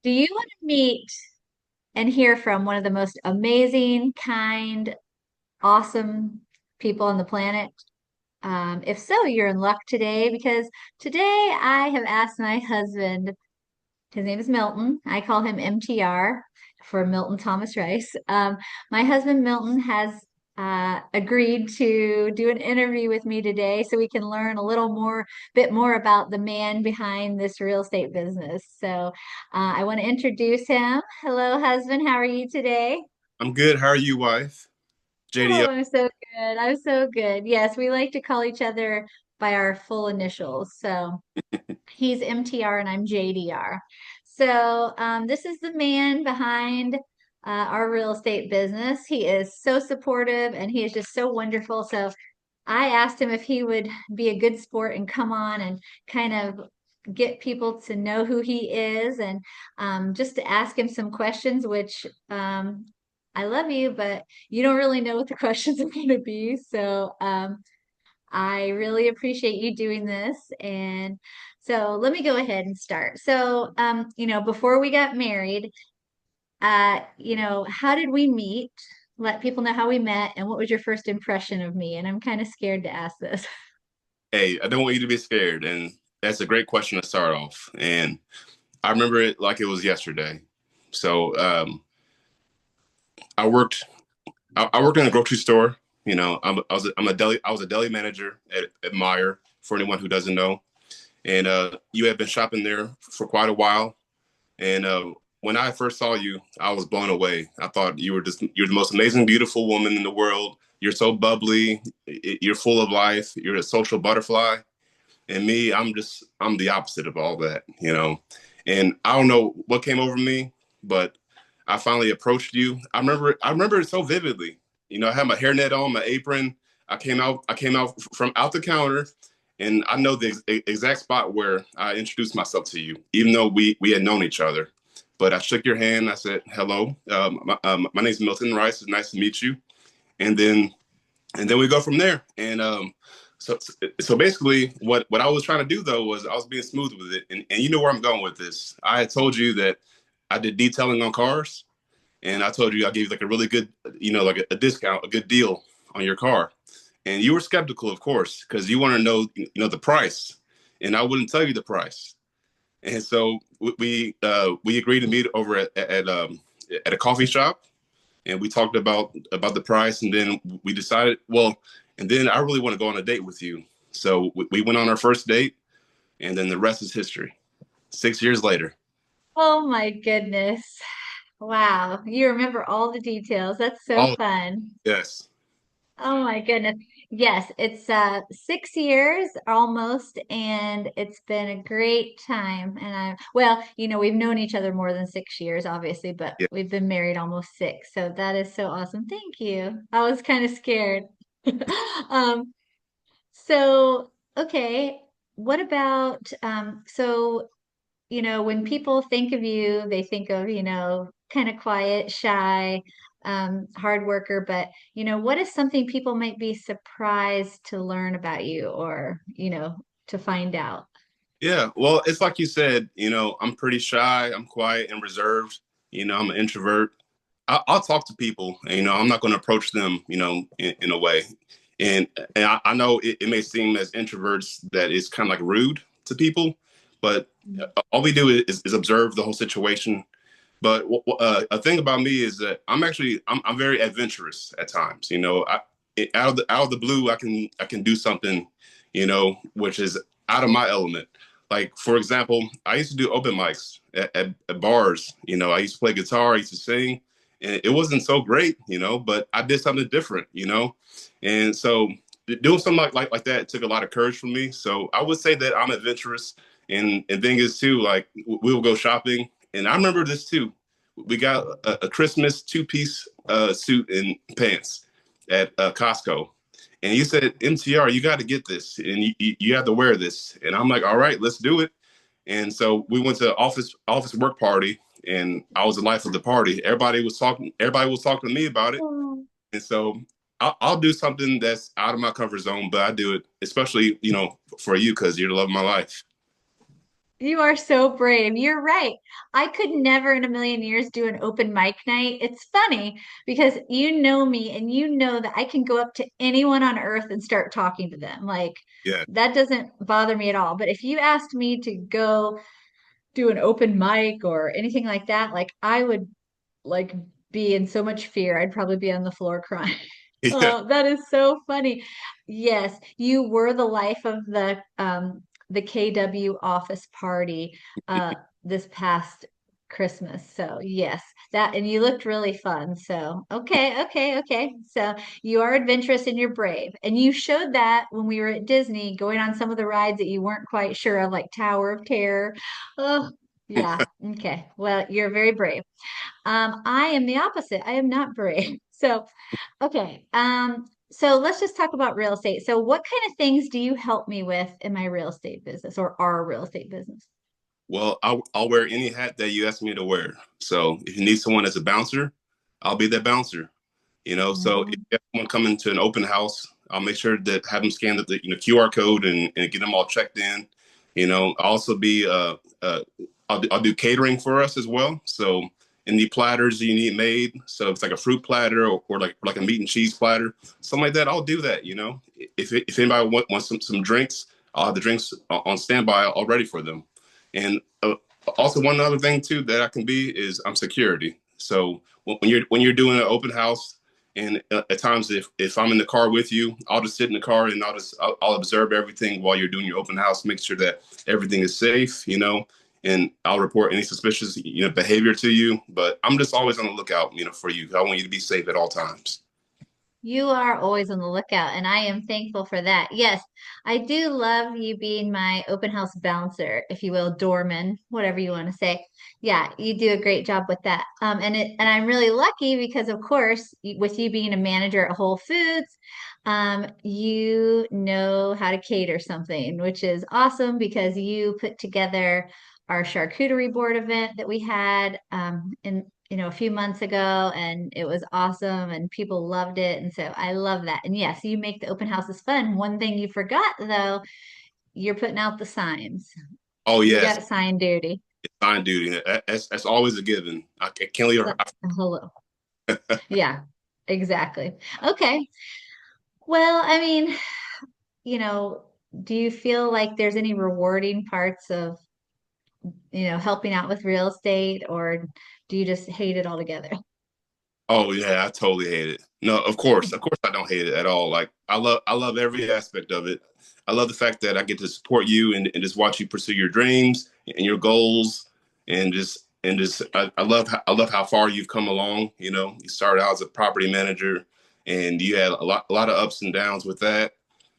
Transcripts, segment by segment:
Do you want to meet and hear from one of the most amazing, kind, awesome people on the planet? If so, you're in luck today because today I have asked my husband, his name is Milton. I call him MTR for Milton Thomas Rice. My husband Milton has agreed to do an interview with me today so we can learn a bit more about the man behind this real estate business. So I want to introduce him. Hello, husband. How are you today? I'm good. How are you, wife? Oh, JDL. I'm so good. I'm so good. Yes, we like to call each other by our full initials. So he's MTR and I'm JDR. So this is the man behind our real estate business. He is so supportive and he is just so wonderful. So I asked him if he would be a good sport and come on and kind of get people to know who he is and just to ask him some questions, which I love you, but you don't really know what the questions are going to be. So I really appreciate you doing this. And so let me go ahead and start. So, before we got married, how did we meet? Let people know how we met and what was your first impression of me? And I'm kind of scared to ask this. Hey, I don't want you to be scared, and that's a great question to start off. And I remember it like it was yesterday. So I worked. I worked in a grocery store. I was a deli manager at Meyer. For anyone who doesn't know, and you had been shopping there for quite a while. And when I first saw you, I was blown away. I thought you're the most amazing, beautiful woman in the world. You're so bubbly. You're full of life. You're a social butterfly. And me, I'm the opposite of all that. And I don't know what came over me, but I finally approached you. I remember it so vividly. I had my hairnet on, my apron. I came out from out the counter, and I know the exact spot where I introduced myself to you, even though we had known each other. But I shook your hand. I said, "Hello, my name's Milton Rice. It's nice to meet you." And then we go from there. And so basically, what I was trying to do though was I was being smooth with it, and you know where I'm going with this. I had told you that I did detailing on cars, and I told you I gave you like a really good, like a discount, a good deal on your car, and you were skeptical, of course, because you want to know, the price, and I wouldn't tell you the price. And so we agreed to meet over at a coffee shop, and we talked about the price, and then we decided, well, and then I really want to go on a date with you. So we went on our first date, and then the rest is history. 6 years later. Oh my goodness. Wow. You remember all the details. That's so Oh, fun. yes. Oh my goodness. Yes, it's 6 years almost, and it's been a great time. And we've known each other more than 6 years, obviously, but Yeah. we've been married almost six. So that is so awesome. Thank you. I was kind of scared. Um, so okay, what about when people think of you, they think of, kind of quiet, shy, hard worker. But, what is something people might be surprised to learn about you or, to find out? Yeah. Well, it's like you said, I'm pretty shy, I'm quiet and reserved. I'm an introvert. I'll talk to people, and, I'm not going to approach them, in a way. And I know it may seem as introverts that it's kind of like rude to people, but all we do is observe the whole situation. But a thing about me is that I'm very adventurous at times. Out of the blue, I can do something, which is out of my element. Like, for example, I used to do open mics at bars. I used to play guitar, I used to sing, and it wasn't so great, but I did something different, and so doing something like that took a lot of courage from me. So I would say that I'm adventurous, and thing is too, like we will go shopping, and I remember this too. We got a Christmas two-piece suit and pants at Costco, and you said, MTR, you got to get this, and you have to wear this. And I'm like, all right, let's do it. And so we went to office work party, and I was the life of the party. Everybody was talking to me about it, Oh, and so I'll do something that's out of my comfort zone, but I do it especially for you because you're the love of my life. You are so brave. You're right. I could never in a million years do an open mic night. It's funny because you know me and you know that I can go up to anyone on earth and start talking to them. Like Yeah. that doesn't bother me at all. But if you asked me to go do an open mic or anything like that, like I would like be in so much fear. I'd probably be on the floor crying. Yeah. Oh, that is so funny. Yes, you were the life of the KW office party uh this past Christmas. So yes, that and you looked really fun. So okay, okay, okay. So you are adventurous and you're brave. And you showed that when we were at Disney going on some of the rides that you weren't quite sure of, like Tower of Terror. Oh, yeah. Okay. Well, you're very brave. I am the opposite. I am not brave. So, okay. So let's just talk about real estate. So, what kind of things do you help me with in my real estate business or our real estate business? Well, I'll wear any hat that you ask me to wear. So if you need someone as a bouncer, I'll be that bouncer. So if Mhm. you have someone coming to an open house, I'll make sure that have them scan the QR code and get them all checked in. I'll also be I'll do catering for us as well. So any platters you need made, so it's like a fruit platter or like a meat and cheese platter, something like that. I'll do that. If anybody wants some drinks, I'll have the drinks on standby all ready for them. And also one other thing too that I can be is I'm security. So when you're doing an open house, and at times if I'm in the car with you, I'll just sit in the car and I'll observe everything while you're doing your open house, make sure that everything is safe, and I'll report any suspicious behavior to you. But I'm just always on the lookout, for you. I want you to be safe at all times. You are always on the lookout, and I am thankful for that. Yes, I do love you being my open house bouncer, if you will, doorman, whatever you want to say. Yeah, you do a great job with that. And I'm really lucky because, of course, with you being a manager at Whole Foods, you know how to cater something, which is awesome because you put together our charcuterie board event that we had in a few months ago, and it was awesome and people loved it. And so I love that. And yes, you make the open houses fun. One thing you forgot though, you're putting out the signs. Oh You yes, got sign duty. it's fine duty. That's always a given. I can't leave. Hello. Yeah, exactly. Okay. Well, I mean, you know, do you feel like there's any rewarding parts of, helping out with real estate, or do you just hate it altogether? Oh yeah, I totally hate it. No, of course I don't hate it at all. Like I love every aspect of it. I love the fact that I get to support you and just watch you pursue your dreams and your goals and just I love how far you've come along. You started out as a property manager and you had a lot of ups and downs with that,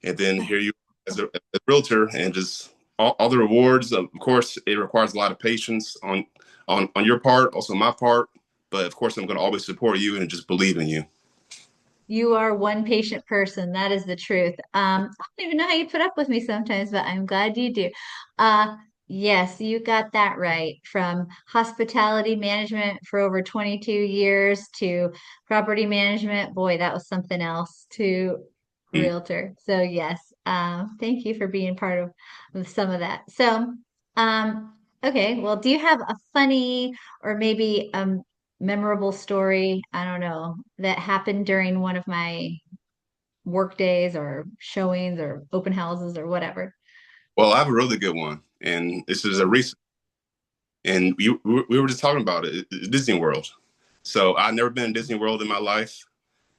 and then here you are as a realtor and just all the rewards. Of course, it requires a lot of patience on your part, also my part, but of course, I'm going to always support you and just believe in you. You are one patient person. That is the truth. I don't even know how you put up with me sometimes, but I'm glad you do. Uh, yes, you got that right. From hospitality management for over 22 years to property management, boy, that was something else, to Mm. realtor. So yes, thank you for being part of some of that. So, okay, well, do you have a funny or maybe memorable story, I don't know, that happened during one of my work days or showings or open houses or whatever? Well, I have a really good one, and this is a recent, and we were just talking about it, Disney World. So I've never been in Disney World in my life,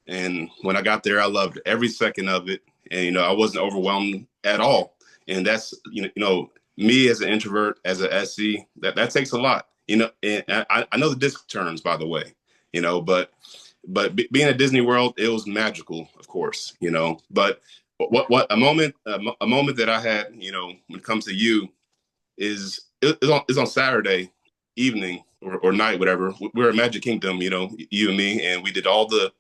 and when I got there, I loved every second of it, and I wasn't overwhelmed at all. And that's me as an introvert, as an SC, that takes a lot. And I know the disc terms, by the way, but being at Disney World, it was magical, of course. But what a moment that I had, when it comes to you, is on Saturday evening or night, whatever. We were at Magic Kingdom, you and me, and we did all the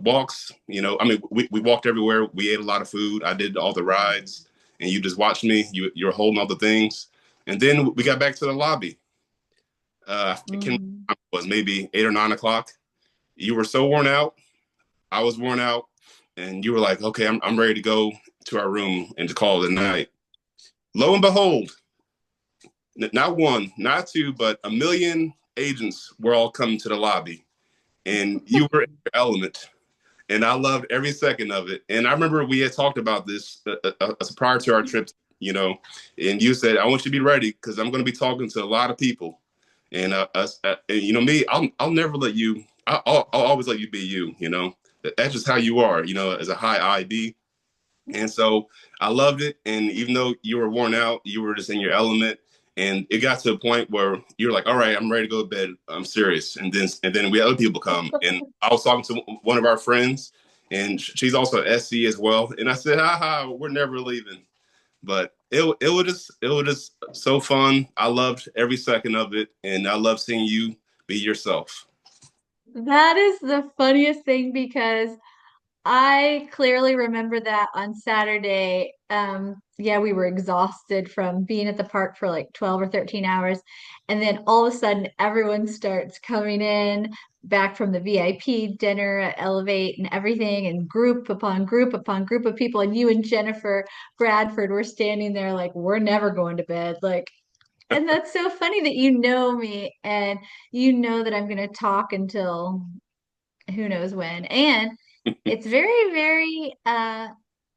walks. I mean, we walked everywhere. We ate a lot of food. I did all the rides, and you just watched me. You're holding all the things, and then we got back to the lobby. I can't remember Mm. what it was maybe 8 or 9 o'clock. You were so worn out. I was worn out, and you were like, "Okay, I'm ready to go to our room and to call it a night." Lo and behold, not one, not two, but a million agents were all coming to the lobby, and you were in your element. And I loved every second of it. And I remember we had talked about this prior to our trip, you know, and you said, "I want you to be ready because I'm going to be talking to a lot of people." And and, you know me, I'll never let you. I'll always let you be you. You know, that's just how you are. You know, as a high IB. And so I loved it. And even though you were worn out, you were just in your element. And it got to a point where you're like, all right, I'm ready to go to bed. I'm serious. And then we had other people come. And I was talking to one of our friends, and she's also SC as well. And I said, haha, we're never leaving. But it was just so fun. I loved every second of it. And I love seeing you be yourself. That is the funniest thing because I clearly remember that on Saturday. Yeah, we were exhausted from being at the park for like 12 or 13 hours. And then all of a sudden, everyone starts coming in back from the VIP dinner at Elevate and everything, and group upon group upon group of people. And you and Jennifer Bradford were standing there like, we're never going to bed. Like, and that's so funny that you know me and you know that I'm going to talk until who knows when. And it's very, very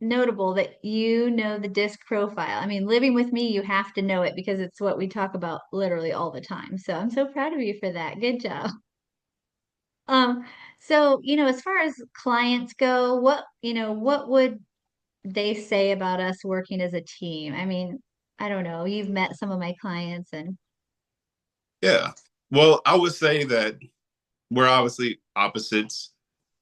notable that you know the disc profile. I mean, living with me, you have to know it because it's what we talk about literally all the time. So I'm so proud of you for that. Good job. Um, so, as far as clients go, what would they say about us working as a team? I mean, I don't know. You've met some of my clients and Yeah. Well, I would say that we're obviously opposites.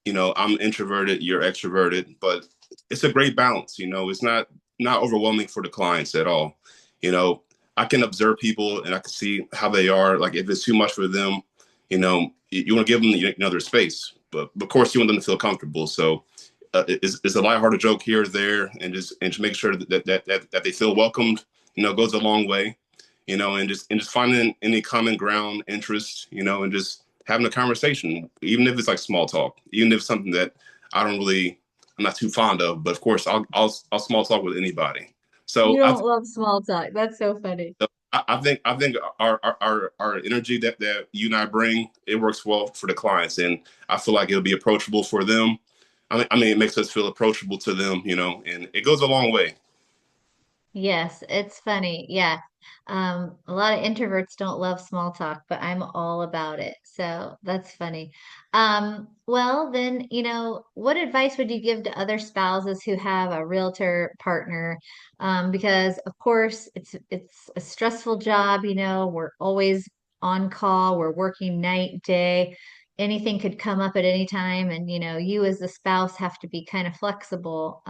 You know, I'm introverted, you're extroverted, but it's a great balance. You know, it's not overwhelming for the clients at all. You know, I can observe people and I can see how they are. Like if it's too much for them, you want to give them their space, but of course you want them to feel comfortable. So it's a lighthearted joke here or there, and just make sure that they feel welcomed. You know, goes a long way. You know, and just finding any common ground, interest. You know, and just having a conversation, even if it's like small talk, even if it's something that I don't really, I'm not too fond of. But of course, I'll small talk with anybody. you So I don't love small talk. That's so funny. I think our energy that you and I bring, it works well for the clients, and I feel like it'll be approachable for them. I mean, it makes us feel approachable to them, and it goes a long way. Yes, it's funny. Yeah. A lot of introverts don't love small talk, but I'm all about it. So that's funny. Well, then, what advice would you give to other spouses who have a realtor partner? Because of course it's a stressful job, we're always on call, we're working night, day. Anything could come up at any time, and you as the spouse have to be kind of flexible.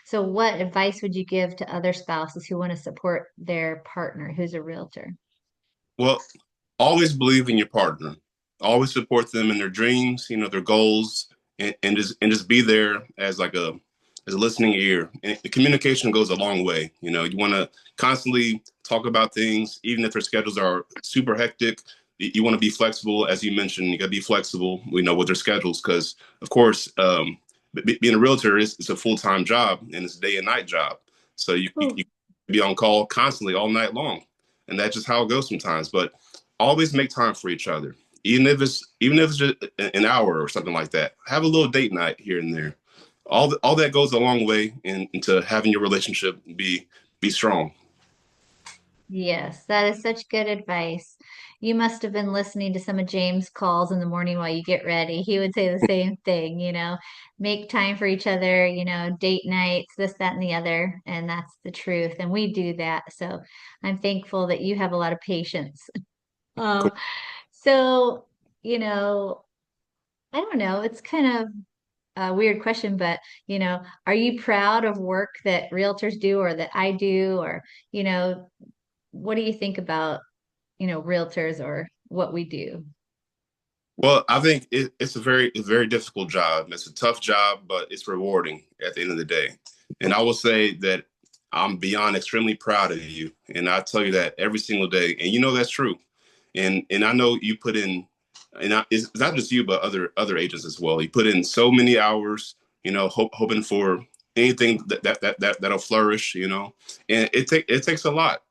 So, what advice would you give to other spouses who want to support their partner who's a realtor? Well, always believe in your partner. Always support them in their dreams, their goals, and just be there as a listening ear. And the communication goes a long way. You want to constantly talk about things, even if their schedules are super hectic. You want to be flexible, as you mentioned. You got to be flexible, with their schedules, because of course, being a realtor is a full time job and it's a day and night job. So you be on call constantly all night long, and that's just how it goes sometimes. But always make time for each other, even if it's just an hour or something like that. Have a little date night here and there. All that goes a long way into having your relationship be strong. Yes, that is such good advice. You must have been listening to some of James' calls in the morning while you get ready. He would say the same thing, make time for each other, date nights, this, that, and the other. And that's the truth. And we do that. So I'm thankful that you have a lot of patience. Cool. Um, so, you know, I don't know. It's kind of a weird question, but are you proud of work that realtors do or that I do? Or, what do you think about, realtors or what we do? Well, I think it's a very difficult job. It's a tough job, but it's rewarding at the end of the day. And I will say that I'm beyond extremely proud of you, and I tell you that every single day. And that's true. And I know you put in, it's not just you, but other agents as well. You put in so many hours, hoping for anything that'll flourish, and it takes a lot.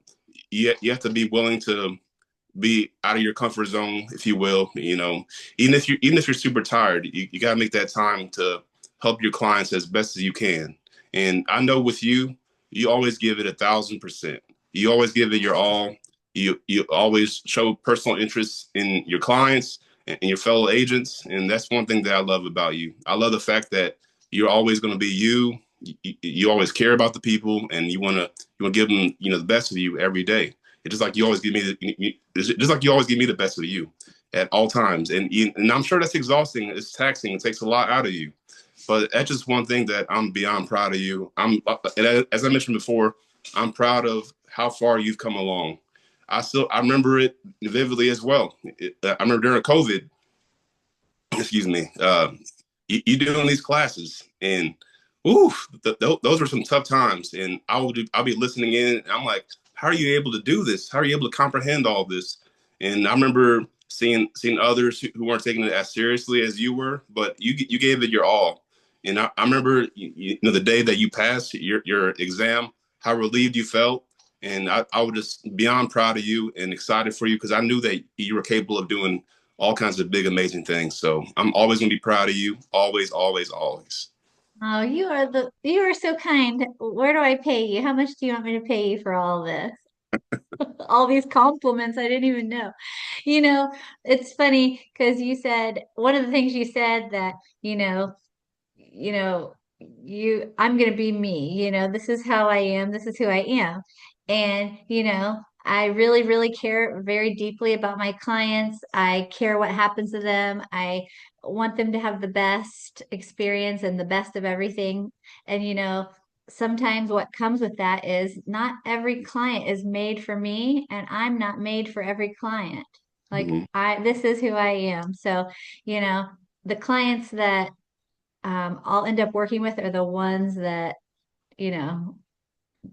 you have to be willing to be out of your comfort zone, if you will. Even if you're super tired, you got to make that time to help your clients as best as you can. And I know with you, you always give it 1,000%. You always give it your all. You always show personal interest in your clients and your fellow agents, and that's one thing that I love about you. I love the fact that you're always going to be you. You always care about the people, and you want to give them the best of you every day. It's just like you always give me just like you always give me the best of you at all times, and I'm sure that's exhausting. It's taxing. It takes a lot out of you. But that's just one thing that I'm beyond proud of you. As I mentioned before, I'm proud of how far you've come along. I remember it vividly as well. I remember during COVID, excuse me, you doing these classes, and ooh, those were some tough times. And I'll be listening in, and I'm like, how are you able to do this? How are you able to comprehend all this? And I remember seeing others who weren't taking it as seriously as you were, but you gave it your all. And I remember the day that you passed your exam, how relieved you felt. And I was just beyond proud of you and excited for you because I knew that you were capable of doing all kinds of big, amazing things. So I'm always going to be proud of you. Always, always, always. Oh, you are so kind. Where do I pay you? How much do you want me to pay you for all this? All these compliments I didn't even know. You know, it's funny because you said one of the things you said that, you know, you know, I'm gonna be me, this is how I am, this is who I am. And, I really, really care very deeply about my clients. I care what happens to them. I want them to have the best experience and the best of everything. And, sometimes what comes with that is not every client is made for me, and I'm not made for every client. Like Mm-hmm. this is who I am. So, you know, the clients that I'll end up working with are the ones that, you know,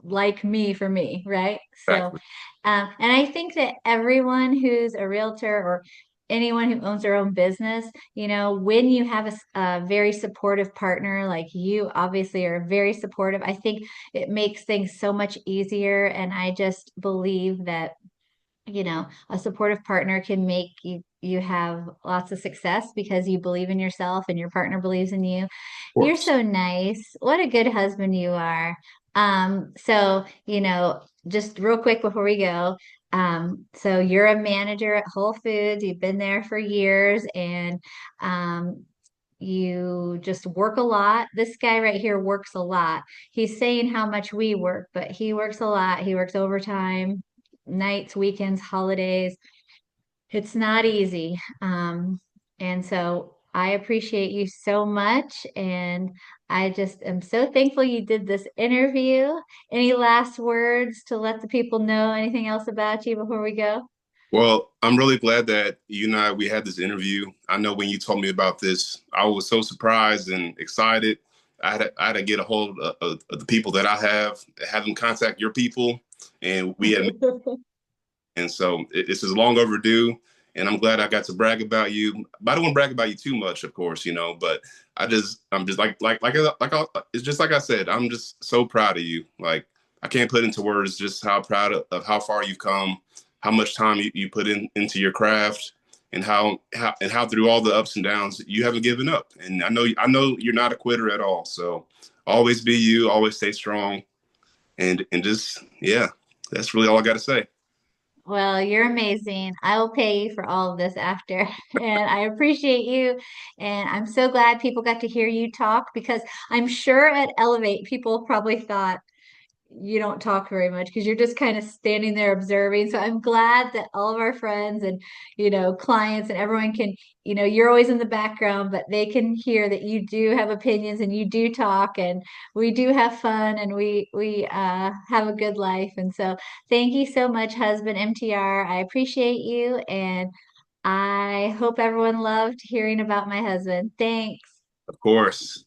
like me for me, right? So, Exactly. and I think that everyone who's a realtor or anyone who owns their own business, when you have a very supportive partner like you obviously are very supportive, I think it makes things so much easier. And I just believe that a supportive partner can make you have lots of success because you believe in yourself and your partner believes in you. Of You're course. so nice. What a good husband you are. So, just real quick before we go, so you're a manager at Whole Foods. You've been there for years and um you just work a lot. This guy right here works a lot. He's saying how much we work, but he works a lot. He works overtime, nights, weekends, holidays. It's not easy. And so I appreciate you so much. And I just am so thankful you did this interview. Any last words to let the people know anything else about you before we go? Well, I'm really glad that you and we had this interview. I know when you told me about this, I was so surprised and excited. I had to get a hold of the people that I have them contact your people, and we had, and so this is long overdue. And I'm glad I got to brag about you. But I don't want to brag about you too much, of course, But I'm just it's just like I said. I'm just so proud of you. Like I can't put into words just how proud of how far you've come, how much time you put into your craft, and how through all the ups and downs you haven't given up. And I know you're not a quitter at all. So always be you, always stay strong, and just yeah, that's really all I got to say. Well, you're amazing. I will pay you for all of this after. And I appreciate you. And I'm so glad people got to hear you talk because I'm sure at Elevate, people probably thought, you don't talk very much because you're just kind of standing there observing. So I'm glad that all of our friends and, clients and everyone can, you're always in the background, but they can hear that you do have opinions and you do talk and we do have fun and we have a good life. And so thank you so much, husband MTR. I appreciate you and I hope everyone loved hearing about my husband. Thanks. Of course.